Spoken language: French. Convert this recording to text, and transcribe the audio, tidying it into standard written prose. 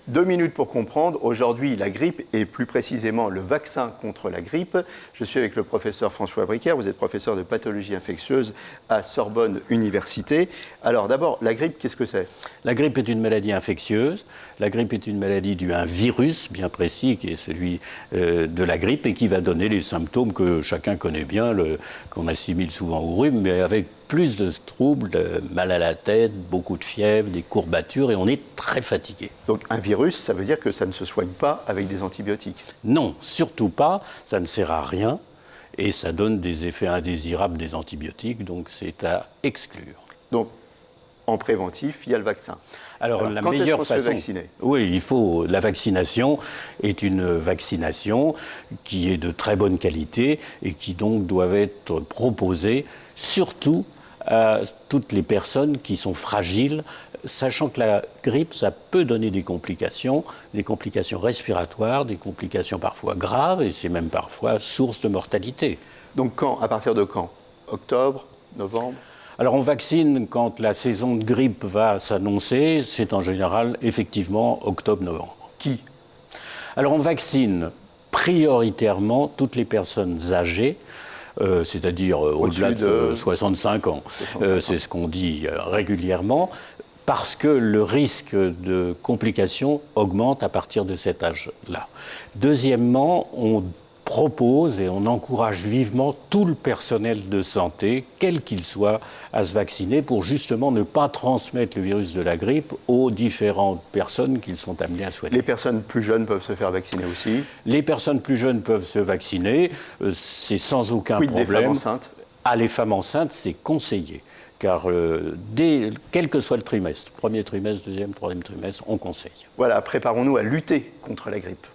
2 minutes pour comprendre. Aujourd'hui, la grippe et plus précisément le vaccin contre la grippe. Je suis avec le professeur François Bricaire. Vous êtes professeur de pathologie infectieuse à Sorbonne Université. Alors d'abord, la grippe, qu'est-ce que c'est? La grippe est une maladie infectieuse. La grippe est une maladie due à un virus bien précis qui est celui de la grippe et qui va donner les symptômes que chacun connaît bien, qu'on assimile souvent au rhume, mais avec plus de troubles, mal à la tête, beaucoup de fièvre, des courbatures et on est très fatigué. Donc un virus, ça veut dire que ça ne se soigne pas avec des antibiotiques? Non, surtout pas, ça ne sert à rien et ça donne des effets indésirables des antibiotiques, donc c'est à exclure. Donc en préventif, il y a le vaccin. Alors la quand meilleure est-ce qu'on se fait façon, vacciner? Oui, la vaccination est une vaccination qui est de très bonne qualité et qui donc doit être proposée surtout à toutes les personnes qui sont fragiles, sachant que la grippe, ça peut donner des complications respiratoires, des complications parfois graves, et c'est même parfois source de mortalité. Donc quand? À partir de quand? Octobre? Novembre? Alors on vaccine quand la saison de grippe va s'annoncer, c'est en général effectivement octobre-novembre. Qui? Alors on vaccine prioritairement toutes les personnes âgées, c'est-à-dire au-delà de 65 ans. C'est ce qu'on dit régulièrement, parce que le risque de complications augmente à partir de cet âge-là. Deuxièmement, on propose et on encourage vivement tout le personnel de santé, quel qu'il soit, à se vacciner pour justement ne pas transmettre le virus de la grippe aux différentes personnes qu'ils sont amenés à soigner. Les personnes plus jeunes peuvent se faire vacciner aussi? Les personnes plus jeunes peuvent se vacciner, c'est sans aucun problème. Des femmes enceintes? Les femmes enceintes, c'est conseillé, car quel que soit le trimestre, premier trimestre, deuxième, troisième trimestre, on conseille. Voilà, préparons-nous à lutter contre la grippe.